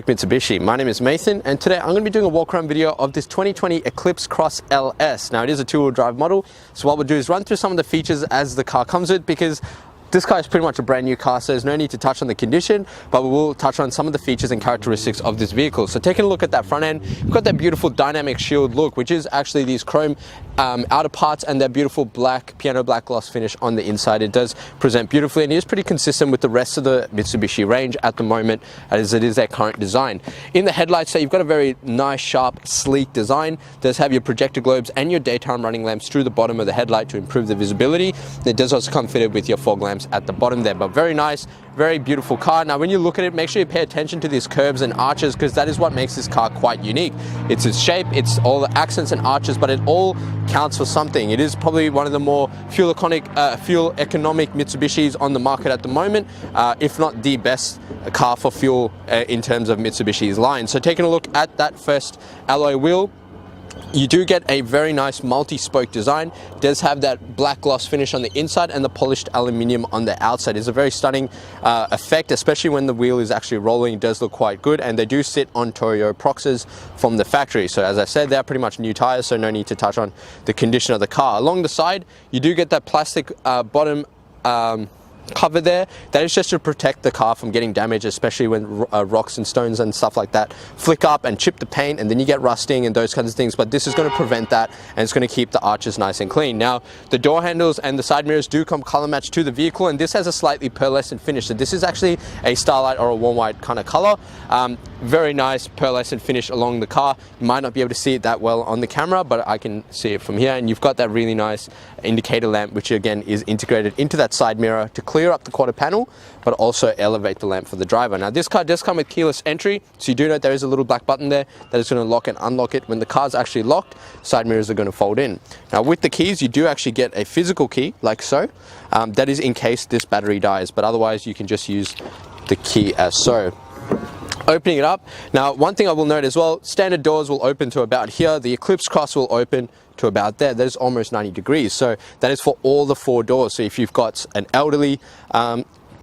Mitsubishi. My name is Nathan, and today I'm going to be doing a walk around video of this 2020 Eclipse Cross LS. Now it is a two-wheel drive model, so what we'll do is run through some of the features as the car comes with, because this car is pretty much a brand new car, so there's no need to touch on the condition, but we will touch on some of the features and characteristics of this vehicle. So taking a look at that front end, we've got that beautiful dynamic shield look, which is actually these chrome outer parts and that beautiful black, piano black gloss finish on the inside. It does present beautifully and it is pretty consistent with the rest of the Mitsubishi range at the moment, as it is their current design. In the headlights, so you've got a very nice, sharp, sleek design. It does have your projector globes and your daytime running lamps through the bottom of the headlight to improve the visibility. It does also come fitted with your fog lamps at the bottom there, but very nice, very beautiful car. Now when you look at it, make sure you pay attention to these curves and arches, because that is what makes this car quite unique. It's its shape, it's all the accents and arches, but it all counts for something. It is probably one of the more fuel economic Mitsubishis on the market at the moment, if not the best car for fuel in terms of Mitsubishi's line. So taking a look at that first alloy wheel, you do get a very nice multi-spoke design. It does have that black gloss finish on the inside and the polished aluminium on the outside. It's a very stunning effect, especially when the wheel is actually rolling. It does look quite good, and they do sit on Toyo Proxes from the factory. So as I said, they're pretty much new tires, so no need to touch on the condition of the car. Along the side, you do get that plastic bottom cover there. That is just to protect the car from getting damaged, especially when rocks and stones and stuff like that flick up and chip the paint, and then you get rusting and those kinds of things. But this is going to prevent that, and it's going to keep the arches nice and clean. Now the door handles and the side mirrors do come color matched to the vehicle, and this has a slightly pearlescent finish. So this is actually a starlight or a warm white kind of color. Very nice pearlescent finish along the car. You might not be able to see it that well on the camera, but I can see it from here. And you've got that really nice indicator lamp, which again is integrated into that side mirror to clear up the quarter panel, but also elevate the lamp for the driver. Now this car does come with keyless entry, so you do note there is a little black button there that is going to lock and unlock it. When the car's actually locked, side mirrors are going to fold in. Now with the keys, you do actually get a physical key like so. That is in case this battery dies, but otherwise you can just use the key as so. Opening it up, now one thing I will note as well, standard doors will open to about here. The Eclipse Cross will open to about there. That is almost 90 degrees, so that is for all the four doors. So if you've got an elderly,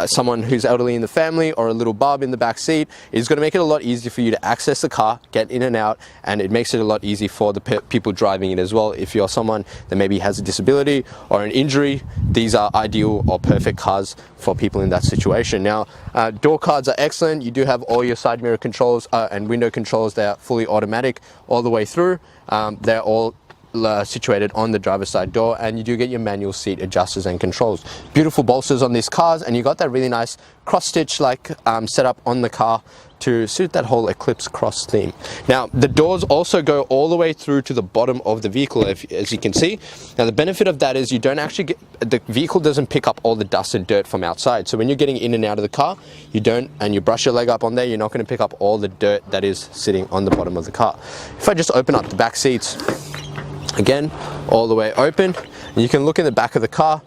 someone who's elderly in the family, or a little bub in the back seat, it's going to make it a lot easier for you to access the car, get in and out, and it makes it a lot easier for the people driving it as well. If you're someone that maybe has a disability or an injury, these are ideal or perfect cars for people in that situation. Now door cards are excellent. You do have all your side mirror controls and window controls. They are fully automatic all the way through. They're all situated on the driver's side door, and you do get your manual seat adjusters and controls. Beautiful bolsters on these cars, and you got that really nice cross stitch like setup on the car to suit that whole Eclipse Cross theme. Now the doors also go all the way through to the bottom of the vehicle, as you can see. Now the benefit of that is you don't actually get, the vehicle doesn't pick up all the dust and dirt from outside. So when you're getting in and out of the car, you don't, and you brush your leg up on there, you're not going to pick up all the dirt that is sitting on the bottom of the car. If I just open up the back seats, again, all the way open, and you can look in the back of the car.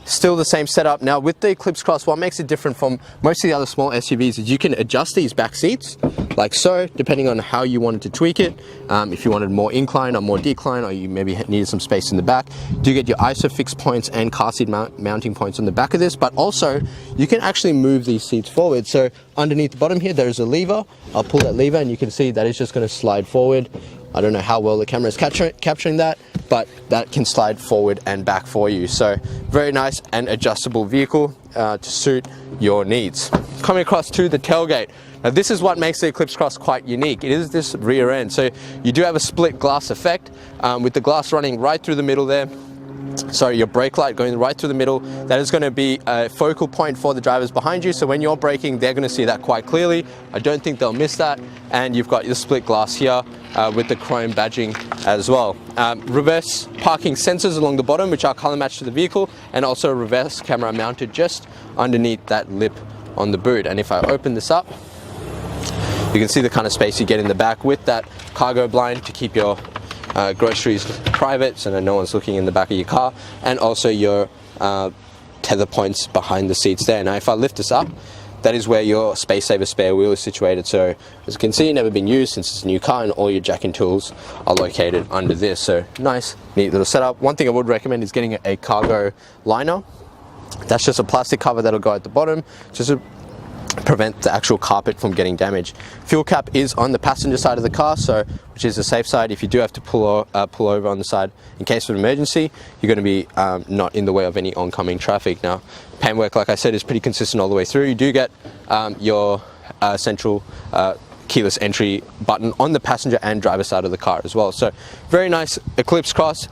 Still the same setup. Now with the Eclipse Cross, what makes it different from most of the other small SUVs is you can adjust these back seats like so, depending on how you wanted to tweak it. If you wanted more incline or more decline, or you maybe needed some space in the back, you do get your ISOFIX points and car seat mounting points on the back of this, but also you can actually move these seats forward. So underneath the bottom here, there's a lever. I'll pull that lever and you can see that it's just going to slide forward. I don't know how well the camera is capturing that, but that can slide forward and back for you. So very nice and adjustable vehicle to suit your needs. Coming across to the tailgate. Now this is what makes the Eclipse Cross quite unique. It is this rear end. So you do have a split glass effect with the glass running right through the middle there. Sorry, your brake light going right through the middle. That is going to be a focal point for the drivers behind you, so when you're braking, they're going to see that quite clearly. I don't think they'll miss that. And you've got your split glass here with the chrome badging as well. Reverse parking sensors along the bottom, which are color matched to the vehicle, and also a reverse camera mounted just underneath that lip on the boot. And if I open this up, you can see the kind of space you get in the back with that cargo blind to keep your groceries private, so that no one's looking in the back of your car, and also your tether points behind the seats there. Now if I lift this up, that is where your space saver spare wheel is situated. So as you can see, never been used since it's a new car, and all your jack and tools are located under this. So nice, neat little setup. One thing I would recommend is getting a cargo liner. That's just a plastic cover that'll go at the bottom, just to prevent the actual carpet from getting damaged. Fuel cap is on the passenger side of the car, so which is the safe side. If you do have to pull over on the side in case of an emergency, you're going to be not in the way of any oncoming traffic. Now, paintwork, like I said, is pretty consistent all the way through. You do get your central keyless entry button on the passenger and driver side of the car as well. So very nice Eclipse Cross,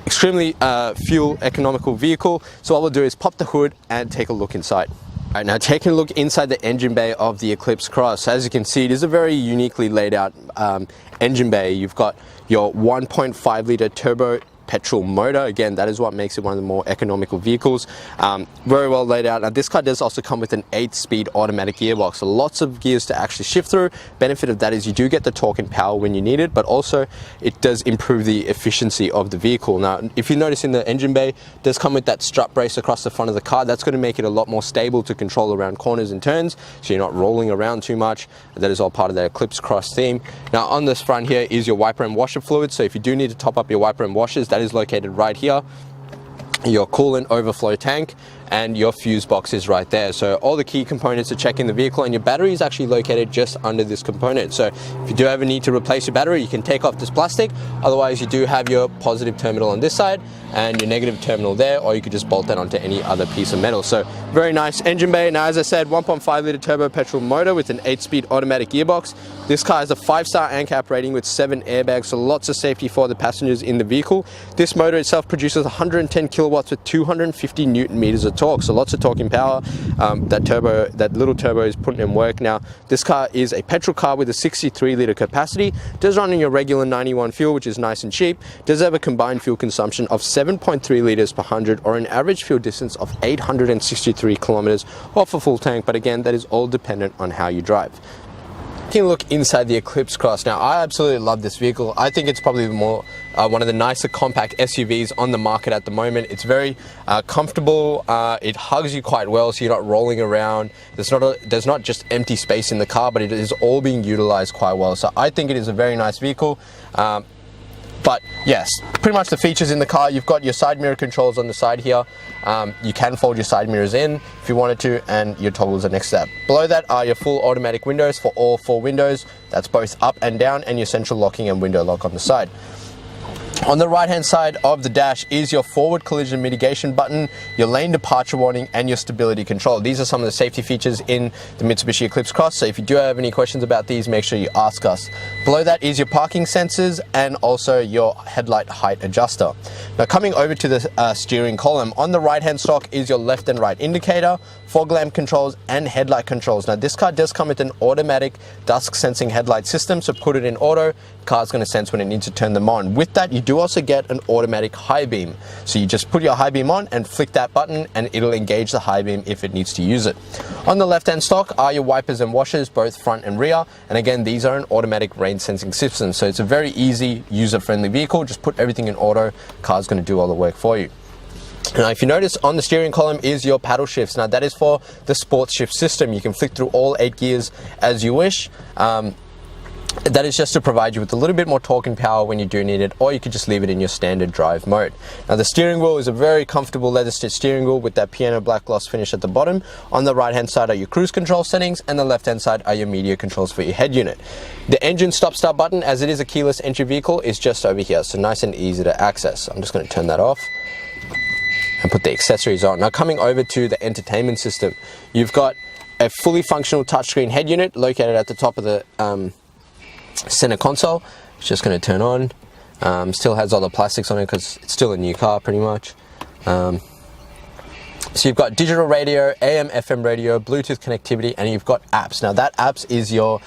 extremely fuel economical vehicle. So what we'll do is pop the hood and take a look inside. Alright, now taking a look inside the engine bay of the Eclipse Cross. As you can see, it is a very uniquely laid out engine bay. You've got your 1.5 litre turbo petrol motor. Again, that is what makes it one of the more economical vehicles. Very well laid out. Now, this car does also come with an 8-speed automatic gearbox, so lots of gears to actually shift through. Benefit of that is you do get the torque and power when you need it, but also it does improve the efficiency of the vehicle. Now, if you notice in the engine bay, it does come with that strut brace across the front of the car. That's going to make it a lot more stable to control around corners and turns, so you're not rolling around too much. That is all part of the Eclipse Cross theme. Now, on this front here is your wiper and washer fluid, so if you do need to top up your wiper and washers, that is located right here. Your coolant overflow tank and your fuse box is right there. So all the key components to check in the vehicle, and your battery is actually located just under this component. So if you do ever need to replace your battery, you can take off this plastic. Otherwise, you do have your positive terminal on this side and your negative terminal there, or you could just bolt that onto any other piece of metal. So very nice engine bay. Now, as I said, 1.5 litre turbo petrol motor with an 8-speed automatic gearbox. This car has a 5-star ANCAP rating with 7 airbags, so lots of safety for the passengers in the vehicle. This motor itself produces 110 kilowatts with 250 newton meters of torque, so lots of torque and power. That little turbo is putting in work. Now, this car is a petrol car with a 63 litre capacity. It does run in your regular 91 fuel, which is nice and cheap. It does have a combined fuel consumption of 7.3 litres per 100, or an average fuel distance of 863 kilometers off a full tank, but again, that is all dependent on how you drive. Taking a look inside the Eclipse Cross. Now, I absolutely love this vehicle. I think it's probably one of the nicer compact SUVs on the market at the moment. It's very comfortable. It hugs you quite well, so you're not rolling around. There's not just empty space in the car, but it is all being utilized quite well. So I think it is a very nice vehicle. But yes, pretty much the features in the car. You've got your side mirror controls on the side here. You can fold your side mirrors in if you wanted to, and your toggles are next to that. Below that are your full automatic windows for all 4 windows. That's both up and down, and your central locking and window lock on the side. On the right hand side of the dash is your forward collision mitigation button, your lane departure warning, and your stability control. These are some of the safety features in the Mitsubishi Eclipse Cross, so if you do have any questions about these, make sure you ask us. Below that is your parking sensors and also your headlight height adjuster. Now, coming over to the steering column, on the right hand stalk is your left and right indicator, fog lamp controls, and headlight controls. Now, this car does come with an automatic dusk sensing headlight system, so put it in auto, the car's going to sense when it needs to turn them on. With that, you do also get an automatic high beam. So you just put your high beam on and flick that button, and it'll engage the high beam if it needs to use it. On the left hand stalk are your wipers and washers, both front and rear. And again, these are an automatic rain sensing system. So it's a very easy, user-friendly vehicle. Just put everything in auto, car's going to do all the work for you. Now, if you notice, on the steering column is your paddle shifts. Now, that is for the sports shift system. You can flick through all 8 gears as you wish. That is just to provide you with a little bit more torque and power when you do need it, or you could just leave it in your standard drive mode. Now, the steering wheel is a very comfortable leather stitched steering wheel with that piano black gloss finish at the bottom. On the right hand side are your cruise control settings, and the left hand side are your media controls for your head unit. The engine stop start button, as it is a keyless entry vehicle, is just over here, so nice and easy to access. I'm just going to turn that off and put the accessories on. Now, coming over to the entertainment system, you've got a fully functional touchscreen head unit located at the top of the center console. It's just going to turn on. Still has all the plastics on it because it's still a new car pretty much. So you've got digital radio, AM, FM radio, Bluetooth connectivity, and you've got apps. Now, that apps is your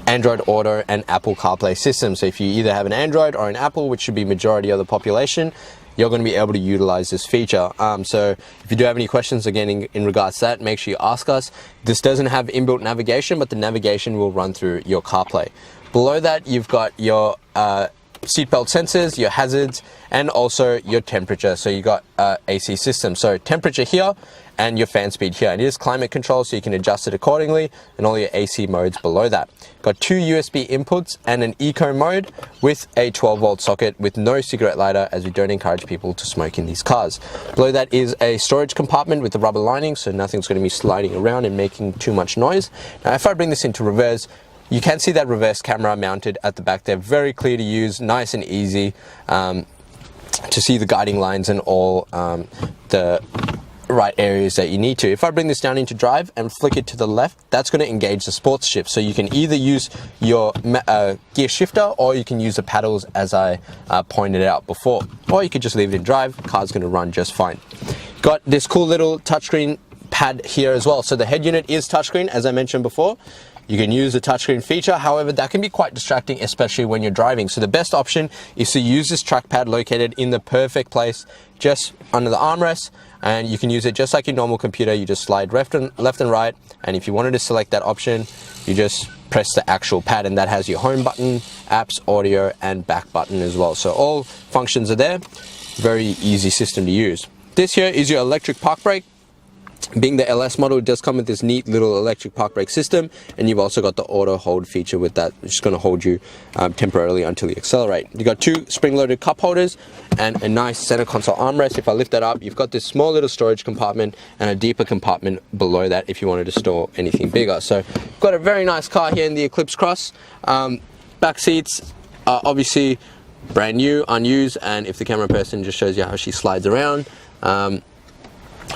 Android Auto and Apple CarPlay system. So if you either have an Android or an Apple, which should be majority of the population, you're going to be able to utilize this feature. So if you do have any questions, again, in regards to that, make sure you ask us. This doesn't have inbuilt navigation, but the navigation will run through your CarPlay. Below that, you've got your seatbelt sensors, your hazards, and also your temperature. So you got AC system. So temperature here, and your fan speed here. And it is climate control, so you can adjust it accordingly, and all your AC modes below that. Got 2 USB inputs and an eco mode with a 12-volt socket with no cigarette lighter, as we don't encourage people to smoke in these cars. Below that is a storage compartment with the rubber lining, so nothing's going to be sliding around and making too much noise. Now if I bring this into reverse, you can see that reverse camera mounted at the back there. Very clear to use, nice and easy to see the guiding lines and all the right areas that you need to. If I bring this down into drive and flick it to the left, that's going to engage the sports shift. So you can either use your gear shifter, or you can use the paddles as I pointed out before. Or you could just leave it in drive, the car's going to run just fine. Got this cool little touchscreen pad here as well. So the head unit is touchscreen, as I mentioned before. You can use the touchscreen feature, however, that can be quite distracting, especially when you're driving. So the best option is to use this trackpad located in the perfect place, just under the armrest, and you can use it just like your normal computer. You just slide left and right, and if you wanted to select that option, you just press the actual pad, and that has your home button, apps, audio, and back button as well. So all functions are there. Very easy system to use. This here is your electric park brake. Being the LS model, it does come with this neat little electric park brake system, and you've also got the auto hold feature with that, which is going to hold you temporarily until you accelerate. You've got 2 spring-loaded cup holders and a nice center console armrest. If I lift that up, you've got this small little storage compartment and a deeper compartment below that if you wanted to store anything bigger. So you've got a very nice car here in the Eclipse Cross. Back seats are obviously brand new, unused, and if the camera person just shows you how she slides around,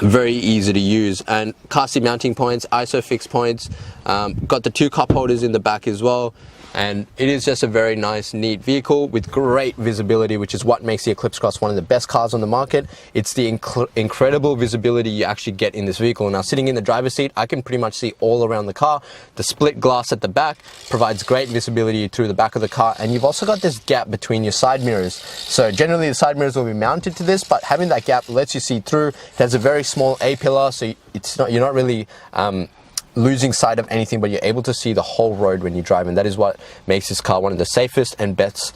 very easy to use. And car seat mounting points, ISOFIX points, got the 2 cup holders in the back as well, and it is just a very nice, neat vehicle with great visibility, which is what makes the Eclipse Cross one of the best cars on the market. It's the incredible visibility you actually get in this vehicle. Now sitting in the driver's seat, I can pretty much see all around the car. The split glass at the back provides great visibility through the back of the car, and you've also got this gap between your side mirrors. So generally the side mirrors will be mounted to this, but having that gap lets you see through. It has a very small A-pillar, so you're not really losing sight of anything, but you're able to see the whole road when you drive, and that is what makes this car one of the safest and best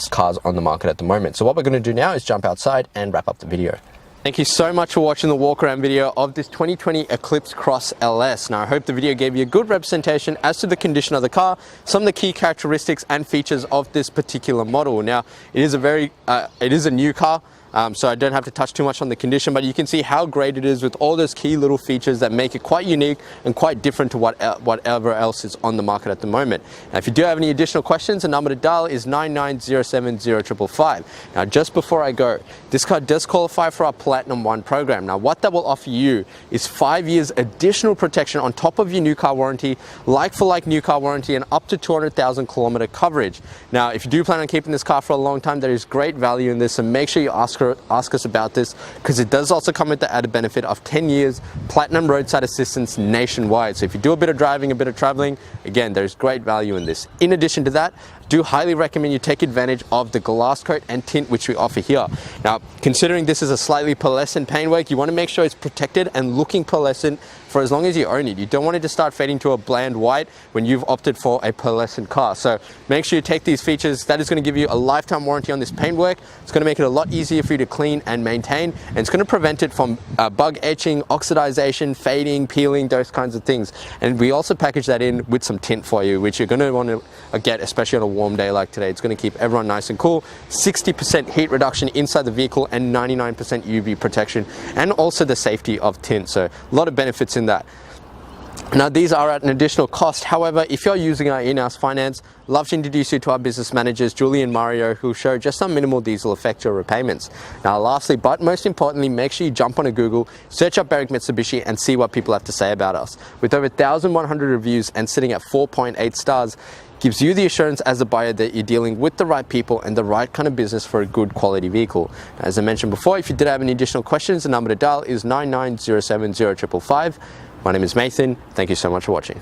cars on the market at the moment. So what we're going to do now is jump outside and wrap up the video. Thank you so much for watching the walk around video of this 2020 Eclipse Cross LS. Now I hope the video gave you a good representation as to the condition of the car, some of the key characteristics and features of this particular model. Now it is a new car, so I don't have to touch too much on the condition, but you can see how great it is with all those key little features that make it quite unique and quite different to whatever else is on the market at the moment. Now if you do have any additional questions, the number to dial is 99070555. Now just before I go, this car does qualify for our Platinum 1 program. Now what that will offer you is 5 years additional protection on top of your new car warranty, like for like new car warranty, and up to 200,000 kilometer coverage. Now if you do plan on keeping this car for a long time, there is great value in this, and make sure you ask us about this, because it does also come with the added benefit of 10 years Platinum roadside assistance nationwide. So if you do a bit of driving, a bit of traveling, again, there's great value in this. In addition to that, I do highly recommend you take advantage of the glass coat and tint which we offer here. Now, considering this is a slightly pearlescent paintwork, you want to make sure it's protected and looking pearlescent for as long as you own it. You don't want it to start fading to a bland white when you've opted for a pearlescent car. So make sure you take these features. That is going to give you a lifetime warranty on this paintwork. It's going to make it a lot easier for you to clean and maintain, and it's going to prevent it from bug etching, oxidization, fading, peeling, those kinds of things. And we also package that in with some tint for you, which you're going to want to get, especially on a warm day like today. It's going to keep everyone nice and cool. 60% heat reduction inside the vehicle and 99% UV protection, and also the safety of tint. So a lot of benefits in that. Now these are at an additional cost. However, if you're using our in-house finance, love to introduce you to our business managers, Julie and Mario, who show just how minimal these will affect your repayments. Now lastly, but most importantly, make sure you jump on a Google, search up Berwick Mitsubishi, and see what people have to say about us. With over 1,100 reviews and sitting at 4.8 stars, gives you the assurance as a buyer that you're dealing with the right people and the right kind of business for a good quality vehicle. As I mentioned before, if you did have any additional questions, the number to dial is 99070555. My name is Nathan. Thank you so much for watching.